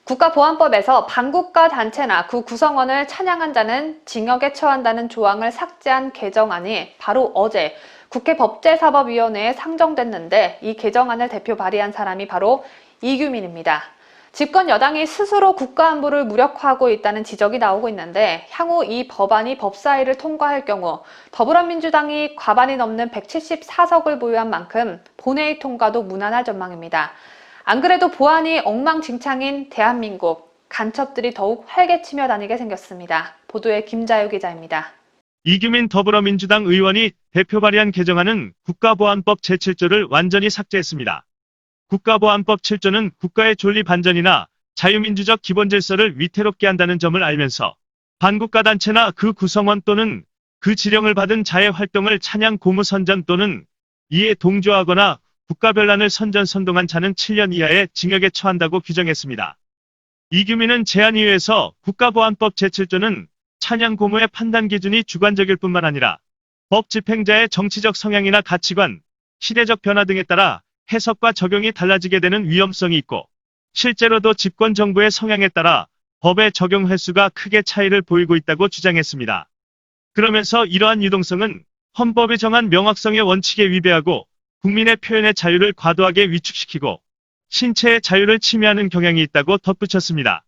S1: 국가보안법에서 반국가 단체나 그 구성원을 찬양한 자는 징역에 처한다는 조항을 삭제한 개정안이 바로 어제 국회 법제사법위원회에 상정됐는데, 이 개정안을 대표 발의한 사람이 바로 이규민입니다. 집권 여당이 스스로 국가안보를 무력화하고 있다는 지적이 나오고 있는데, 향후 이 법안이 법사위를 통과할 경우 더불어민주당이 과반이 넘는 174석을 보유한 만큼 본회의 통과도 무난할 전망입니다. 안 그래도 보안이 엉망진창인 대한민국, 간첩들이 더욱 활개치며 다니게 생겼습니다. 보도에 김자유 기자입니다.
S4: 이규민 더불어민주당 의원이 대표 발의한 개정안은 국가보안법 제7조를 완전히 삭제했습니다. 국가보안법 7조는 국가의 존립안전이나 자유민주적 기본질서를 위태롭게 한다는 점을 알면서 반국가단체나 그 구성원 또는 그 지령을 받은 자의 활동을 찬양 고무선전 또는 이에 동조하거나 국가변란을 선전선동한 자는 7년 이하의 징역에 처한다고 규정했습니다. 이규민은 제안이유에서 국가보안법 제7조는 찬양 고무의 판단 기준이 주관적일 뿐만 아니라 법 집행자의 정치적 성향이나 가치관, 시대적 변화 등에 따라 해석과 적용이 달라지게 되는 위험성이 있고, 실제로도 집권 정부의 성향에 따라 법의 적용 횟수가 크게 차이를 보이고 있다고 주장했습니다. 그러면서 이러한 유동성은 헌법이 정한 명확성의 원칙에 위배하고 국민의 표현의 자유를 과도하게 위축시키고 신체의 자유를 침해하는 경향이 있다고 덧붙였습니다.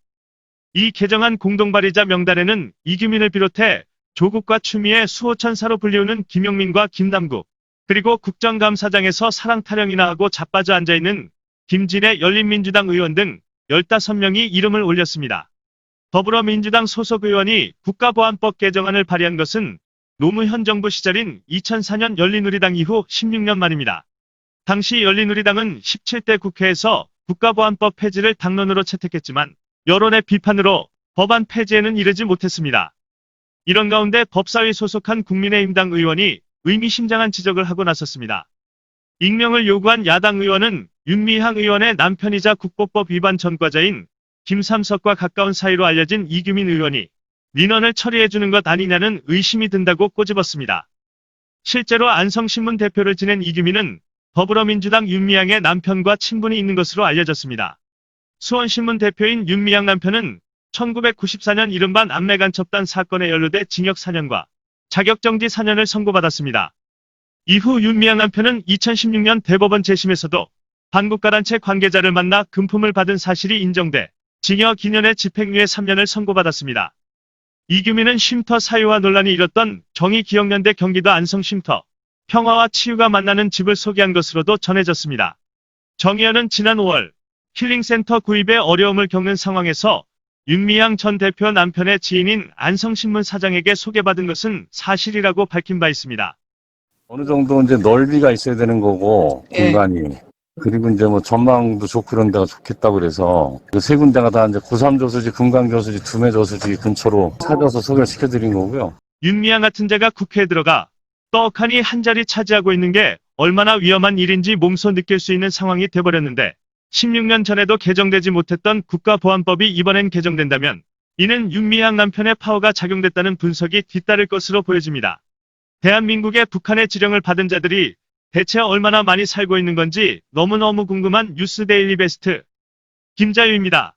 S4: 이 개정안 공동발의자 명단에는 이규민을 비롯해 조국과 추미애 수호천사로 불리우는 김용민과 김남국, 그리고 국정감사장에서 사랑타령이나 하고 자빠져 앉아있는 김진애 열린민주당 의원 등 15명이 이름을 올렸습니다. 더불어민주당 소속 의원이 국가보안법 개정안을 발의한 것은 노무현 정부 시절인 2004년 열린우리당 이후 16년 만입니다. 당시 열린우리당은 17대 국회에서 국가보안법 폐지를 당론으로 채택했지만 여론의 비판으로 법안 폐지에는 이르지 못했습니다. 이런 가운데 법사위 소속한 국민의힘당 의원이 의미심장한 지적을 하고 나섰습니다. 익명을 요구한 야당 의원은 윤미향 의원의 남편이자 국보법 위반 전과자인 김삼석과 가까운 사이로 알려진 이규민 의원이 민원을 처리해주는 것 아니냐는 의심이 든다고 꼬집었습니다. 실제로 안성신문 대표를 지낸 이규민은 더불어민주당 윤미향의 남편과 친분이 있는 것으로 알려졌습니다. 수원신문 대표인 윤미향 남편은 1994년 이른바 남매간첩단 사건에 연루돼 징역 4년과 자격정지 4년을 선고받았습니다. 이후 윤미향 남편은 2016년 대법원 재심에서도 반국가단체 관계자를 만나 금품을 받은 사실이 인정돼 징역 2년에 집행유예 3년을 선고받았습니다. 이규민은 쉼터 사유와 논란이 일었던 정의기억연대 경기도 안성 쉼터 평화와 치유가 만나는 집을 소개한 것으로도 전해졌습니다. 정 의원은 지난 5월 힐링센터 구입에 어려움을 겪는 상황에서 윤미향 전 대표 남편의 지인인 안성신문 사장에게 소개받은 것은 사실이라고 밝힌 바 있습니다.
S6: 어느 정도 이제 넓이가 있어야 되는 거고, 공간이. 그리고 이제 뭐 전망도 좋고 그런 데가 좋겠다고 그래서 그 세 군데가 다 이제 고3저수지, 금강저수지, 두매저수지 근처로 찾아서 소개를 시켜드린 거고요.
S4: 윤미향 같은 자가 국회에 들어가 떡하니 한 자리 차지하고 있는 게 얼마나 위험한 일인지 몸소 느낄 수 있는 상황이 돼버렸는데 16년 전에도 개정되지 못했던 국가보안법이 이번엔 개정된다면 이는 윤미향 남편의 파워가 작용됐다는 분석이 뒤따를 것으로 보여집니다. 대한민국의 북한의 지령을 받은 자들이 대체 얼마나 많이 살고 있는 건지 너무너무 궁금한 뉴스데일리 베스트 김자유입니다.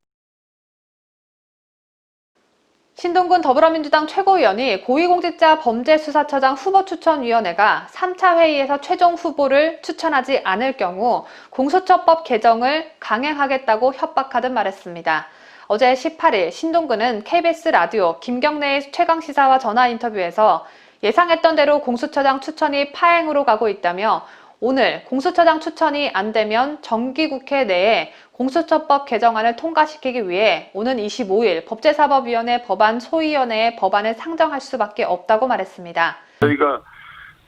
S1: 신동근 더불어민주당 최고위원이 고위공직자범죄수사처장 후보추천위원회가 3차 회의에서 최종 후보를 추천하지 않을 경우 공수처법 개정을 강행하겠다고 협박하듯 말했습니다. 어제 18일 신동근은 KBS 라디오 김경래의 최강시사와 전화 인터뷰에서 예상했던 대로 공수처장 추천이 파행으로 가고 있다며 오늘 공수처장 추천이 안 되면 정기국회 내에 공수처법 개정안을 통과시키기 위해 오는 25일 법제사법위원회 법안 소위원회에 법안을 상정할 수밖에 없다고 말했습니다.
S7: 저희가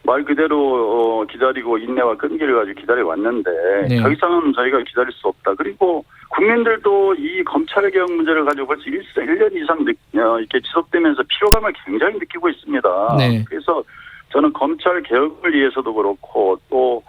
S7: 말 그대로 기다리고 인내와 끈기를 가지고 기다려왔는데 더 이상은 저희가 기다릴 수 없다. 그리고 국민들도 이 검찰개혁 문제를 가지고 벌써 1년 이상 이렇게 지속되면서 피로감을 굉장히 느끼고 있습니다.
S8: 네.
S7: 그래서 저는 검찰개혁을 위해서도 그렇고 또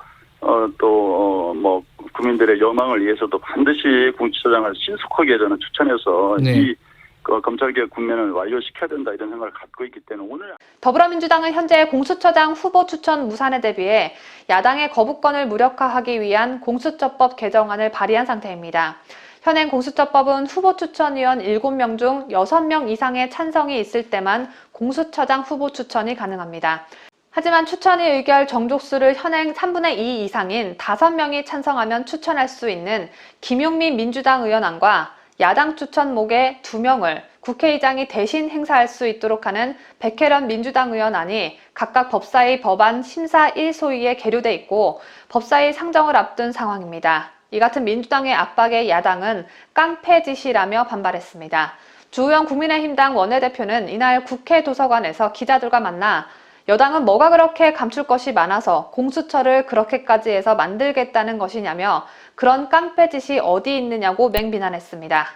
S7: 국민들의 여망을 위해서도 반드시 공수처장을 신속하게 저는 추천해서 이 검찰개혁 국면을 완료시켜야 된다 이런 생각을 갖고 있기 때문에 오늘
S1: 더불어민주당은 현재 공수처장 후보 추천 무산에 대비해 야당의 거부권을 무력화하기 위한 공수처법 개정안을 발의한 상태입니다. 현행 공수처법은 후보 추천위원 7명 중 6명 이상의 찬성이 있을 때만 공수처장 후보 추천이 가능합니다. 하지만 추천위 의결 정족수를 현행 3분의 2 이상인 5명이 찬성하면 추천할 수 있는 김용민 민주당 의원안과 야당 추천목의 2명을 국회의장이 대신 행사할 수 있도록 하는 백혜련 민주당 의원안이 각각 법사위 법안 심사 1소위에 계류돼 있고 법사위 상정을 앞둔 상황입니다. 이 같은 민주당의 압박에 야당은 깡패짓이라며 반발했습니다. 주호영 국민의힘당 원내대표는 이날 국회 도서관에서 기자들과 만나 여당은 뭐가 그렇게 감출 것이 많아서 공수처를 그렇게까지 해서 만들겠다는 것이냐며 그런 깡패짓이 어디 있느냐고 맹비난했습니다.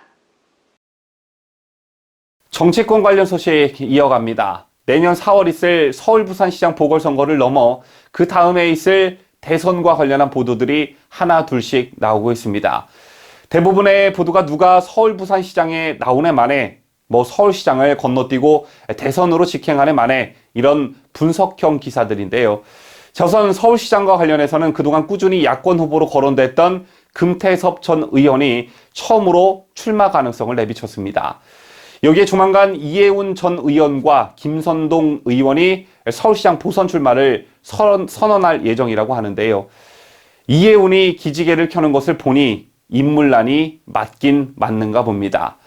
S2: 정치권 관련 소식 이어갑니다. 내년 4월 있을 서울 부산시장 보궐선거를 넘어 그 다음에 있을 대선과 관련한 보도들이 하나 둘씩 나오고 있습니다. 대부분의 보도가 누가 서울 부산시장에 나오네 만에 서울시장을 건너뛰고 대선으로 직행하네 만에 이런 분석형 기사들인데요. 저선 서울시장과 관련해서는 그동안 꾸준히 야권 후보로 거론됐던 금태섭 전 의원이 처음으로 출마 가능성을 내비쳤습니다. 여기에 조만간 이해운 전 의원과 김선동 의원이 서울시장 보선 출마를 선언할 예정이라고 하는데요. 이해운이 기지개를 켜는 것을 보니 인물난이 맞긴 맞는가 봅니다.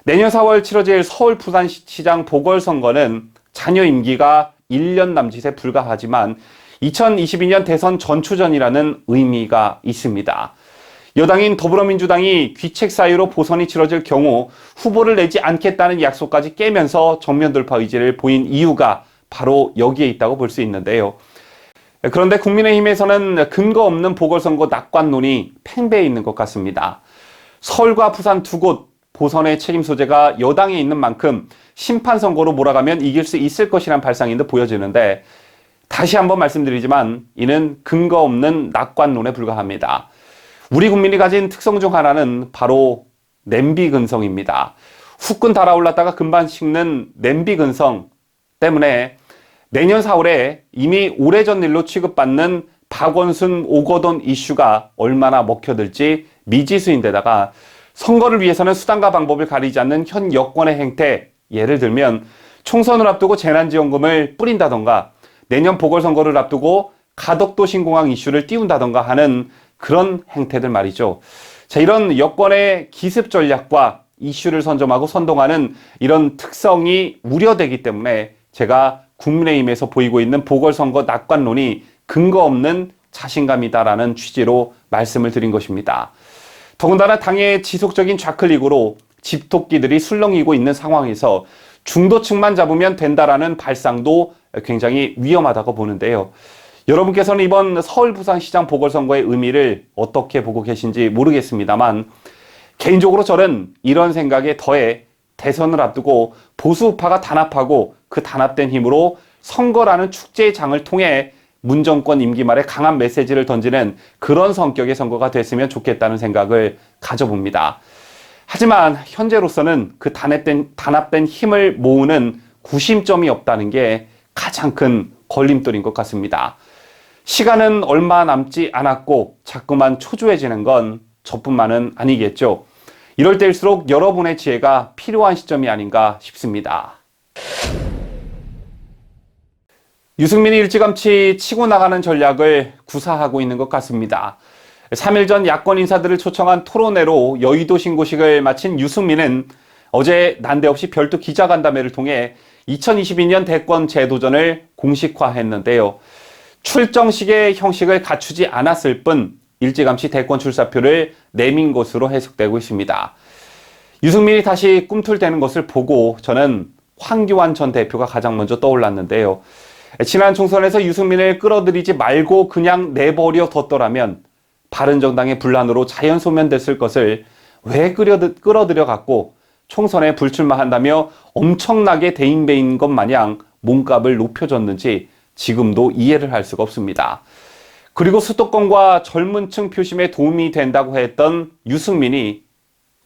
S2: 내년 4월 치러질 서울 부산시장 보궐선거는 잔여 임기가 1년 남짓에 불과하지만 2022년 대선 전초전이라는 의미가 있습니다. 여당인 더불어민주당이 귀책 사유로 보선이 치러질 경우 후보를 내지 않겠다는 약속까지 깨면서 정면 돌파 의지를 보인 이유가 바로 여기에 있다고 볼 수 있는데요. 그런데 국민의힘에서는 근거 없는 보궐선거 낙관론이 팽배해 있는 것 같습니다. 서울과 부산 두 곳 보선의 책임 소재가 여당에 있는 만큼 심판선거로 몰아가면 이길 수 있을 것이란 발상인 듯 보여지는데 다시 한번 말씀드리지만 이는 근거 없는 낙관론에 불과합니다. 우리 국민이 가진 특성 중 하나는 바로 냄비 근성입니다. 후끈 달아올랐다가 금방 식는 냄비 근성 때문에 내년 4월에 이미 오래전 일로 취급받는 박원순 오거돈 이슈가 얼마나 먹혀들지 미지수인데다가 선거를 위해서는 수단과 방법을 가리지 않는 현 여권의 행태, 예를 들면 총선을 앞두고 재난지원금을 뿌린다던가 내년 보궐선거를 앞두고 가덕도 신공항 이슈를 띄운다던가 하는 그런 행태들 말이죠. 자, 이런 여권의 기습 전략과 이슈를 선점하고 선동하는 이런 특성이 우려되기 때문에 제가 국민의힘에서 보이고 있는 보궐선거 낙관론이 근거 없는 자신감이다라는 취지로 말씀을 드린 것입니다. 더군다나 당의 지속적인 좌클릭으로 집토끼들이 술렁이고 있는 상황에서 중도층만 잡으면 된다라는 발상도 굉장히 위험하다고 보는데요. 여러분께서는 이번 서울 부산시장 보궐선거의 의미를 어떻게 보고 계신지 모르겠습니다만 개인적으로 저는 이런 생각에 더해 대선을 앞두고 보수우파가 단합하고 그 단합된 힘으로 선거라는 축제의 장을 통해 문정권 임기 말에 강한 메시지를 던지는 그런 성격의 선거가 됐으면 좋겠다는 생각을 가져봅니다. 하지만 현재로서는 그 단합된 힘을 모으는 구심점이 없다는 게 가장 큰 걸림돌인 것 같습니다. 시간은 얼마 남지 않았고 자꾸만 초조해지는 건 저뿐만은 아니겠죠. 이럴 때일수록 여러분의 지혜가 필요한 시점이 아닌가 싶습니다. 유승민이 일찌감치 치고 나가는 전략을 구사하고 있는 것 같습니다. 3일 전 야권 인사들을 초청한 토론회로 여의도 신고식을 마친 유승민은 어제 난데없이 별도 기자간담회를 통해 2022년 대권 재도전을 공식화했는데요. 출정식의 형식을 갖추지 않았을 뿐 일찌감치 대권 출사표를 내민 것으로 해석되고 있습니다. 유승민이 다시 꿈틀대는 것을 보고 저는 황교안 전 대표가 가장 먼저 떠올랐는데요. 지난 총선에서 유승민을 끌어들이지 말고 그냥 내버려 뒀더라면 바른정당의 분란으로 자연 소멸됐을 것을 왜 끌어들여갖고 총선에 불출마한다며 엄청나게 대인배인 것 마냥 몸값을 높여줬는지 지금도 이해를 할 수가 없습니다. 그리고 수도권과 젊은 층 표심에 도움이 된다고 했던 유승민이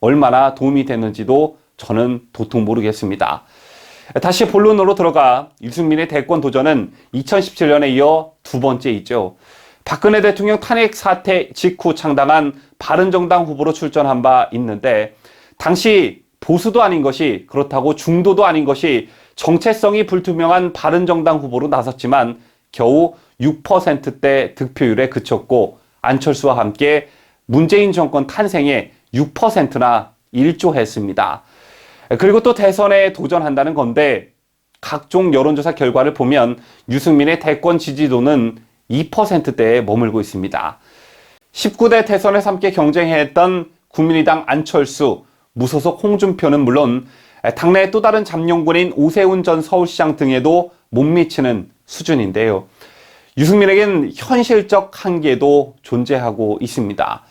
S2: 얼마나 도움이 됐는지도 저는 도통 모르겠습니다. 다시 본론으로 들어가 유승민의 대권 도전은 2017년에 이어 두 번째이죠. 박근혜 대통령 탄핵 사태 직후 창당한 바른정당 후보로 출전한 바 있는데 당시 보수도 아닌 것이 그렇다고 중도도 아닌 것이 정체성이 불투명한 바른정당 후보로 나섰지만 겨우 6%대 득표율에 그쳤고 안철수와 함께 문재인 정권 탄생에 6%나 일조했습니다. 그리고 또 대선에 도전한다는 건데 각종 여론조사 결과를 보면 유승민의 대권 지지도는 2%대에 머물고 있습니다. 19대 대선에서 함께 경쟁했던 국민의당 안철수, 무소속 홍준표는 물론 당내의 또 다른 잠룡군인 오세훈 전 서울시장 등에도 못 미치는 수준인데요. 유승민에겐 현실적 한계도 존재하고 있습니다.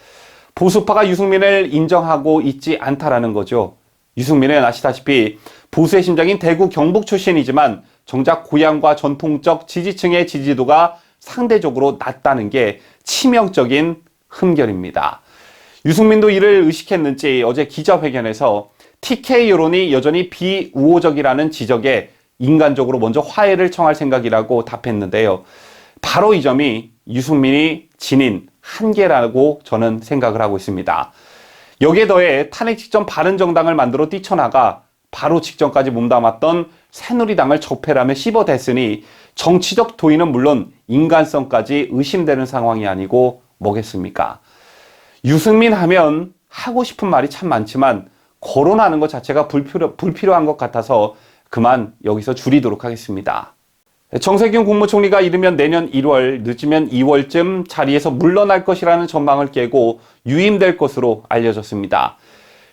S2: 보수파가 유승민을 인정하고 있지 않다라는 거죠. 유승민은 아시다시피 보수의 심장인 대구 경북 출신이지만 정작 고향과 전통적 지지층의 지지도가 상대적으로 낮다는 게 치명적인 흠결입니다. 유승민도 이를 의식했는지 어제 기자회견에서 TK 여론이 여전히 비우호적이라는 지적에 인간적으로 먼저 화해를 청할 생각이라고 답했는데요. 바로 이 점이 유승민이 지닌 한계라고 저는 생각을 하고 있습니다. 여기에 더해 탄핵 직전 바른정당을 만들어 뛰쳐나가 바로 직전까지 몸담았던 새누리당을 적폐라며 씹어댔으니 정치적 도의는 물론 인간성까지 의심되는 상황이 아니고 뭐겠습니까? 유승민 하면 하고 싶은 말이 참 많지만 거론하는 것 자체가 불필요한 것 같아서 그만 여기서 줄이도록 하겠습니다. 정세균 국무총리가 이르면 내년 1월, 늦으면 2월쯤 자리에서 물러날 것이라는 전망을 깨고 유임될 것으로 알려졌습니다.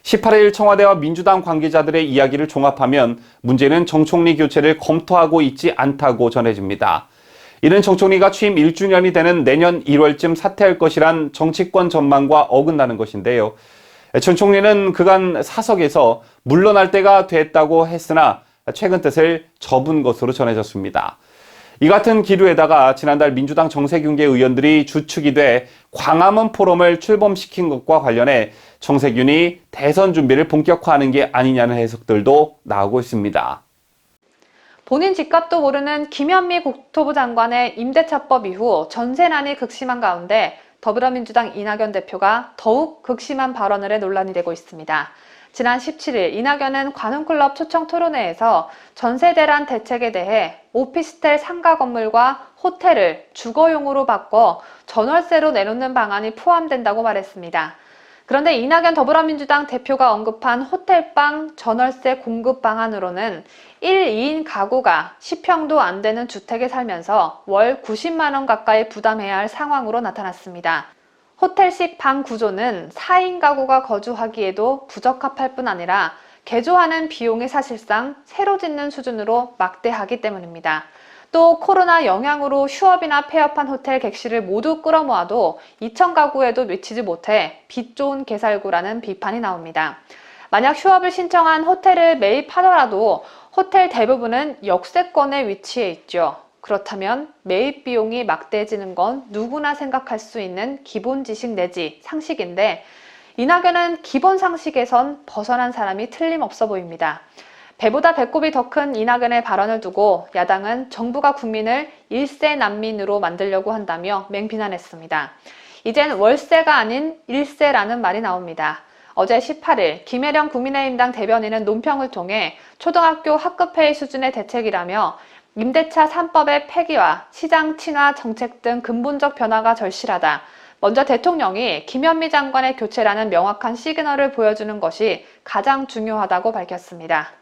S2: 18일 청와대와 민주당 관계자들의 이야기를 종합하면 문제는 정 총리 교체를 검토하고 있지 않다고 전해집니다. 이는 정 총리가 취임 1주년이 되는 내년 1월쯤 사퇴할 것이란 정치권 전망과 어긋나는 것인데요. 전 총리는 그간 사석에서 물러날 때가 됐다고 했으나 최근 뜻을 접은 것으로 전해졌습니다. 이 같은 기류에다가 지난달 민주당 정세균계 의원들이 주축이 돼 광화문 포럼을 출범시킨 것과 관련해 정세균이 대선 준비를 본격화하는 게 아니냐는 해석들도 나오고 있습니다.
S1: 본인 집값도 모르는 김현미 국토부 장관의 임대차법 이후 전세난이 극심한 가운데 더불어민주당 이낙연 대표가 더욱 극심한 발언을 해 논란이 되고 있습니다. 지난 17일 이낙연은 관훈클럽 초청 토론회에서 전세 대란 대책에 대해 오피스텔 상가 건물과 호텔을 주거용으로 바꿔 전월세로 내놓는 방안이 포함된다고 말했습니다. 그런데 이낙연 더불어민주당 대표가 언급한 호텔방 전월세 공급 방안으로는 1, 2인 가구가 10평도 안 되는 주택에 살면서 월 90만 원 가까이 부담해야 할 상황으로 나타났습니다. 호텔식 방 구조는 4인 가구가 거주하기에도 부적합할 뿐 아니라 개조하는 비용이 사실상 새로 짓는 수준으로 막대하기 때문입니다. 또 코로나 영향으로 휴업이나 폐업한 호텔 객실을 모두 끌어모아도 2천 가구에도 미치지 못해 빚 좋은 개살구라는 비판이 나옵니다. 만약 휴업을 신청한 호텔을 매입하더라도 호텔 대부분은 역세권에 위치해 있죠. 그렇다면 매입 비용이 막대해지는 건 누구나 생각할 수 있는 기본 지식 내지 상식인데 이낙연은 기본 상식에선 벗어난 사람이 틀림없어 보입니다. 배보다 배꼽이 더 큰 이낙연의 발언을 두고 야당은 정부가 국민을 일세 난민으로 만들려고 한다며 맹비난했습니다. 이젠 월세가 아닌 일세라는 말이 나옵니다. 어제 18일 김혜령 국민의힘당 대변인은 논평을 통해 초등학교 학급회의 수준의 대책이라며 임대차 3법의 폐기와 시장 친화 정책 등 근본적 변화가 절실하다. 먼저 대통령이 김현미 장관의 교체라는 명확한 시그널을 보여주는 것이 가장 중요하다고 밝혔습니다.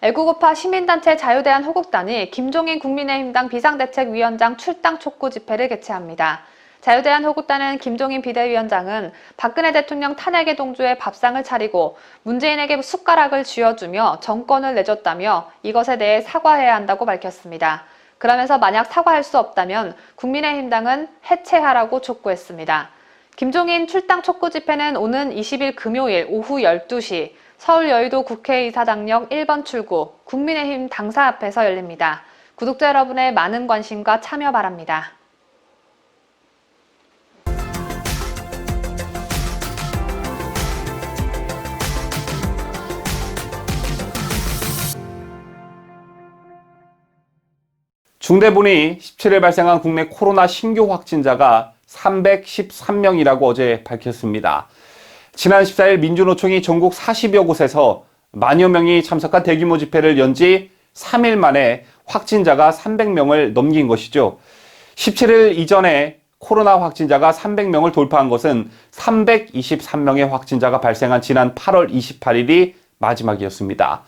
S1: 애국우파 시민단체 자유대한 호국단이 김종인 국민의힘당 비상대책위원장 출당 촉구 집회를 개최합니다. 자유대한 호국단은 김종인 비대위원장은 박근혜 대통령 탄핵의 동조에 밥상을 차리고 문재인에게 숟가락을 쥐어주며 정권을 내줬다며 이것에 대해 사과해야 한다고 밝혔습니다. 그러면서 만약 사과할 수 없다면 국민의힘당은 해체하라고 촉구했습니다. 김종인 출당 촉구 집회는 오는 20일 금요일 오후 12시 서울 여의도 국회의사당역 1번 출구 국민의힘 당사 앞에서 열립니다. 구독자 여러분의 많은 관심과 참여 바랍니다.
S2: 중대본이 17일 발생한 국내 코로나 신규 확진자가 313명이라고 어제 밝혔습니다. 지난 14일 민주노총이 전국 40여 곳에서 만여 명이 참석한 대규모 집회를 연 지 3일 만에 확진자가 300명을 넘긴 것이죠. 17일 이전에 코로나 확진자가 300명을 돌파한 것은 323명의 확진자가 발생한 지난 8월 28일이 마지막이었습니다.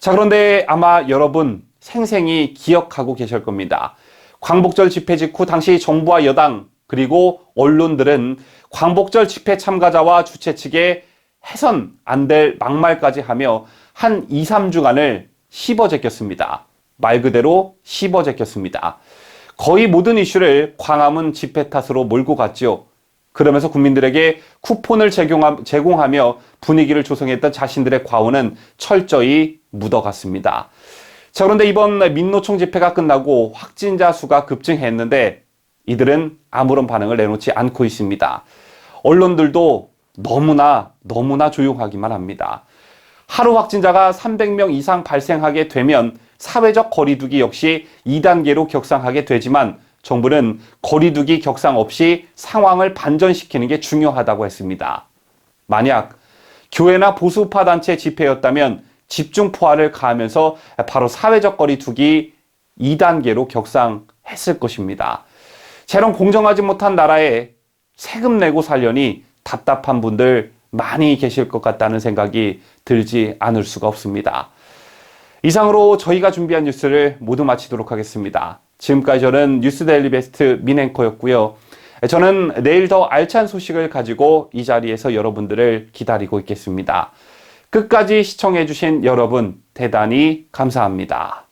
S2: 자, 그런데 아마 여러분 생생히 기억하고 계실 겁니다. 광복절 집회 직후 당시 정부와 여당 그리고 언론들은 광복절 집회 참가자와 주최 측에 해선 안 될 막말까지 하며 한 2, 3주간을 씹어제꼈습니다. 말 그대로 씹어제꼈습니다. 거의 모든 이슈를 광화문 집회 탓으로 몰고 갔죠. 그러면서 국민들에게 쿠폰을 제공하며 분위기를 조성했던 자신들의 과오는 철저히 묻어갔습니다. 자, 그런데 이번 민노총 집회가 끝나고 확진자 수가 급증했는데 이들은 아무런 반응을 내놓지 않고 있습니다. 언론들도 너무나 조용하기만 합니다. 하루 확진자가 300명 이상 발생하게 되면 사회적 거리두기 역시 2단계로 격상하게 되지만 정부는 거리두기 격상 없이 상황을 반전시키는 게 중요하다고 했습니다. 만약 교회나 보수파 단체 집회였다면 집중 포화를 가하면서 바로 사회적 거리 두기 2단계로 격상했을 것입니다. 채론 공정하지 못한 나라에 세금 내고 살려니 답답한 분들 많이 계실 것 같다는 생각이 들지 않을 수가 없습니다. 이상으로 저희가 준비한 뉴스를 모두 마치도록 하겠습니다. 지금까지 저는 뉴스데일리 베스트 민앵커였고요. 저는 내일 더 알찬 소식을 가지고 이 자리에서 여러분들을 기다리고 있겠습니다. 끝까지 시청해주신 여러분 대단히 감사합니다.